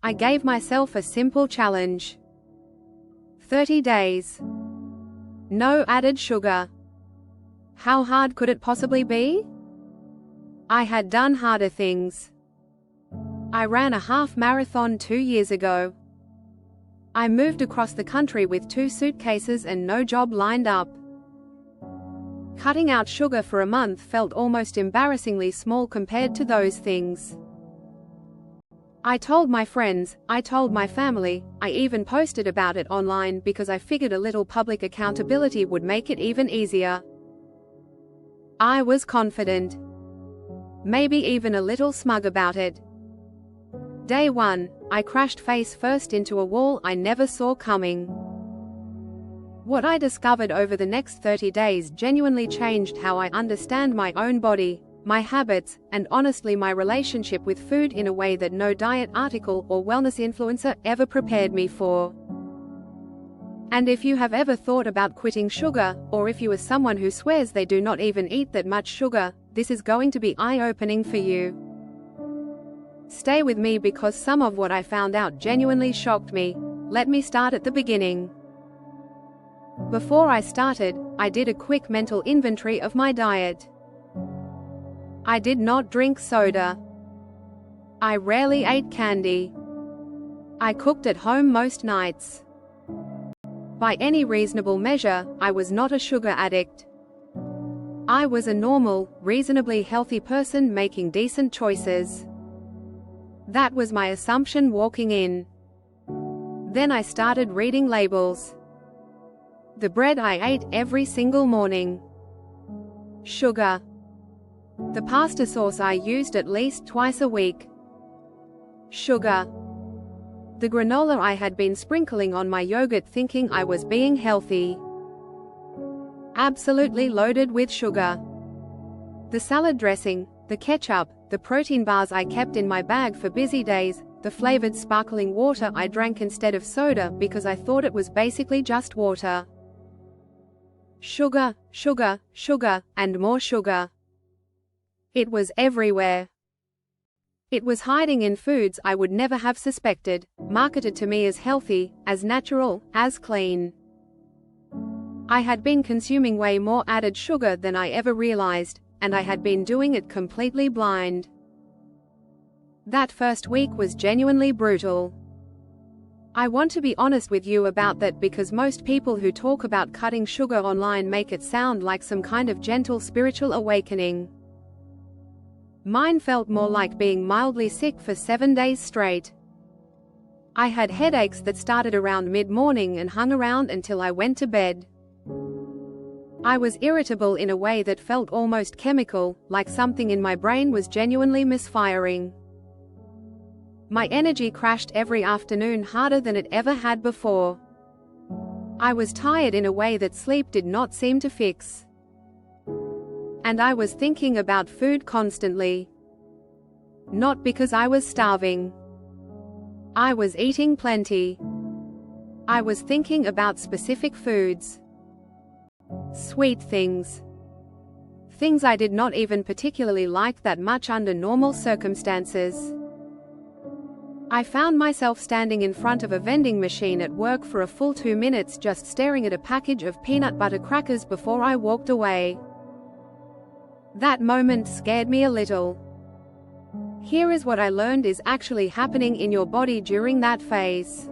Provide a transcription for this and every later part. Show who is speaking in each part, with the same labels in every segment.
Speaker 1: I gave myself a simple challenge. 30 days. No added sugar. How hard could it possibly be? I had done harder things. I ran a half marathon 2 years ago. I moved across the country with 2 suitcases and no job lined up. Cutting out sugar for a month felt almost embarrassingly small compared to those things. I told my friends, I told my family, I even posted about it online because I figured a little public accountability would make it even easier. I was confident. Maybe even a little smug about it. Day 1, I crashed face first into a wall I never saw coming. What I discovered over the next 30 days genuinely changed how I understand my own body, my habits, and honestly my relationship with food in a way that no diet article or wellness influencer ever prepared me for. And if you have ever thought about quitting sugar, or if you are someone who swears they do not even eat that much sugar, this is going to be eye-opening for you. Stay with me because some of what I found out genuinely shocked me. Let me start at the beginning. Before I started, I did a quick mental inventory of my diet. I did not drink soda. I rarely ate candy. I cooked at home most nights. By any reasonable measure, I was not a sugar addict. I was a normal, reasonably healthy person making decent choices. That was my assumption walking in. Then I started reading labels. The bread I ate every single morning. Sugar. The pasta sauce I used at least twice a week. Sugar. The granola I had been sprinkling on my yogurt thinking I was being healthy. Absolutely loaded with sugar. The salad dressing, the ketchup, the protein bars I kept in my bag for busy days, the flavored sparkling water I drank instead of soda because I thought it was basically just water. Sugar, sugar, sugar, and more sugar. It was everywhere. It was hiding in foods I would never have suspected, marketed to me as healthy, as natural, as clean. I had been consuming way more added sugar than I ever realized, and I had been doing it completely blind. That first week was genuinely brutal. I want to be honest with you about that because most people who talk about cutting sugar online make it sound like some kind of gentle spiritual awakening. Mine felt more like being mildly sick for 7 days straight. I had headaches that started around mid-morning and hung around until I went to bed. I was irritable in a way that felt almost chemical, like something in my brain was genuinely misfiring. My energy crashed every afternoon harder than it ever had before. I was tired in a way that sleep did not seem to fix. And I was thinking about food constantly. Not because I was starving. I was eating plenty. I was thinking about specific foods. Sweet things. Things I did not even particularly like that much under normal circumstances. I found myself standing in front of a vending machine at work for a full 2 minutes just staring at a package of peanut butter crackers before I walked away. That moment scared me a little. Here is what I learned is actually happening in your body during that phase.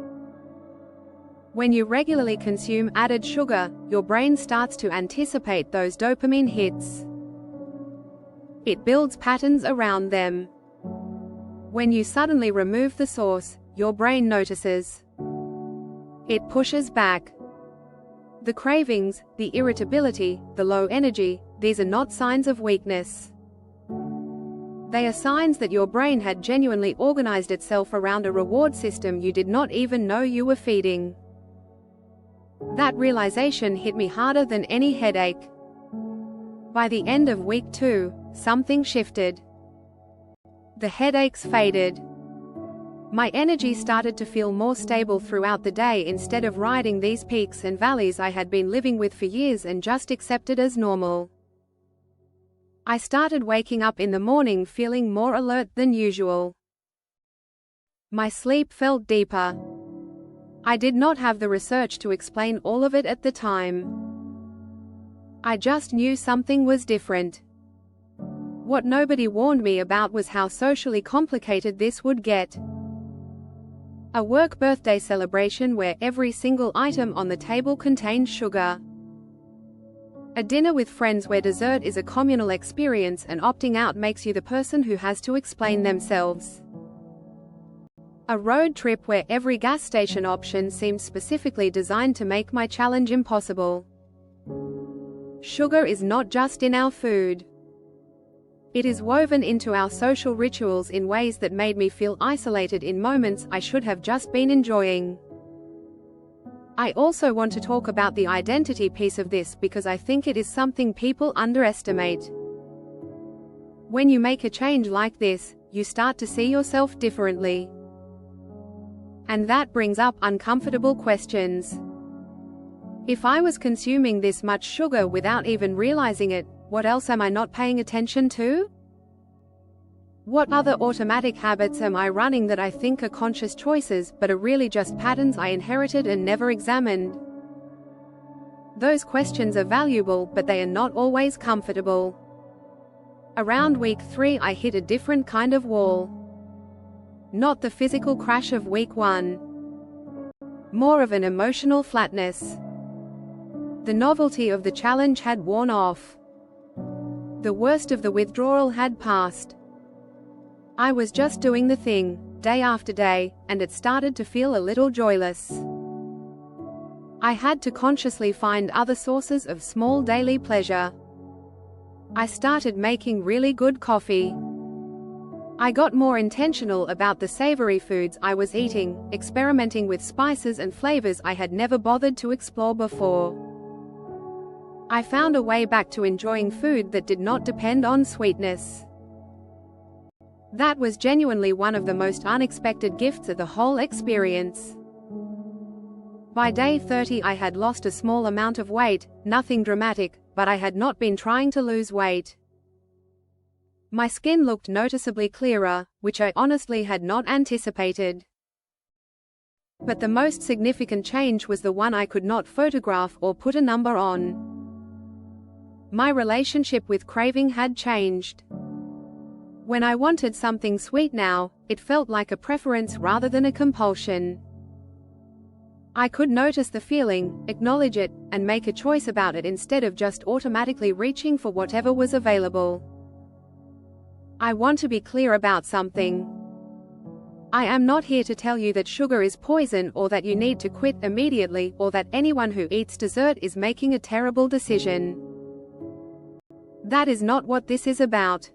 Speaker 1: When you regularly consume added sugar, your brain starts to anticipate those dopamine hits. It builds patterns around them. When you suddenly remove the source, your brain notices. It pushes back. The cravings, the irritability, the low energy, these are not signs of weakness. They are signs that your brain had genuinely organized itself around a reward system you did not even know you were feeding. That realization hit me harder than any headache. By the end of week 2, something shifted. The headaches faded. My energy started to feel more stable throughout the day instead of riding these peaks and valleys I had been living with for years and just accepted as normal. I started waking up in the morning feeling more alert than usual. My sleep felt deeper. I did not have the research to explain all of it at the time. I just knew something was different. What nobody warned me about was how socially complicated this would get. A work birthday celebration where every single item on the table contained sugar. A dinner with friends where dessert is a communal experience and opting out makes you the person who has to explain themselves. A road trip where every gas station option seemed specifically designed to make my challenge impossible. Sugar is not just in our food. It is woven into our social rituals in ways that made me feel isolated in moments I should have just been enjoying. I also want to talk about the identity piece of this because I think it is something people underestimate. When you make a change like this, you start to see yourself differently. And that brings up uncomfortable questions. If I was consuming this much sugar without even realizing it, what else am I not paying attention to? What other automatic habits am I running that I think are conscious choices, but are really just patterns I inherited and never examined? Those questions are valuable, but they are not always comfortable. Around week 3 I hit a different kind of wall. Not the physical crash of week 1. More of an emotional flatness. The novelty of the challenge had worn off. The worst of the withdrawal had passed. I was just doing the thing, day after day, and it started to feel a little joyless. I had to consciously find other sources of small daily pleasure. I started making really good coffee. I got more intentional about the savory foods I was eating, experimenting with spices and flavors I had never bothered to explore before. I found a way back to enjoying food that did not depend on sweetness. That was genuinely one of the most unexpected gifts of the whole experience. By day 30 I had lost a small amount of weight, nothing dramatic, but I had not been trying to lose weight. My skin looked noticeably clearer, which I honestly had not anticipated. But the most significant change was the one I could not photograph or put a number on. My relationship with craving had changed. When I wanted something sweet now, it felt like a preference rather than a compulsion. I could notice the feeling, acknowledge it, and make a choice about it instead of just automatically reaching for whatever was available. I want to be clear about something. I am not here to tell you that sugar is poison or that you need to quit immediately or that anyone who eats dessert is making a terrible decision. That is not what this is about.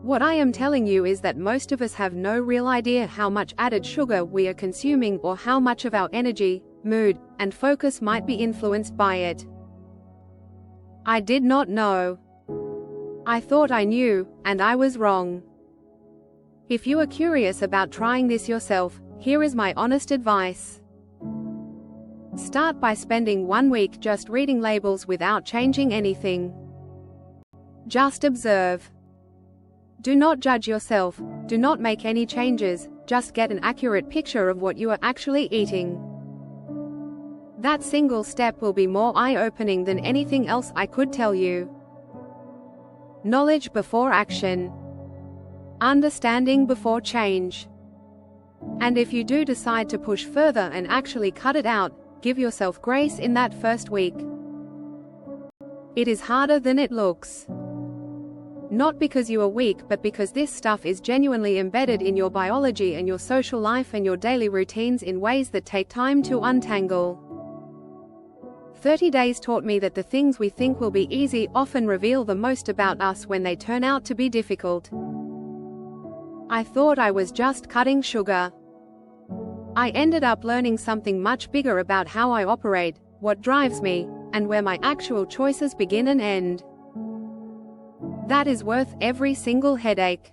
Speaker 1: What I am telling you is that most of us have no real idea how much added sugar we are consuming or how much of our energy, mood, and focus might be influenced by it. I did not know. I thought I knew, and I was wrong. If you are curious about trying this yourself, here is my honest advice. Start by spending 1 week just reading labels without changing anything. Just observe. Do not judge yourself, do not make any changes, just get an accurate picture of what you are actually eating. That single step will be more eye-opening than anything else I could tell you. Knowledge before action. Understanding before change. And if you do decide to push further and actually cut it out, give yourself grace in that first week. It is harder than it looks. Not because you are weak, but because this stuff is genuinely embedded in your biology and your social life and your daily routines in ways that take time to untangle. 30 days taught me that the things we think will be easy often reveal the most about us when they turn out to be difficult. I thought I was just cutting sugar. I ended up learning something much bigger about how I operate, what drives me, and where my actual choices begin and end. That is worth every single headache.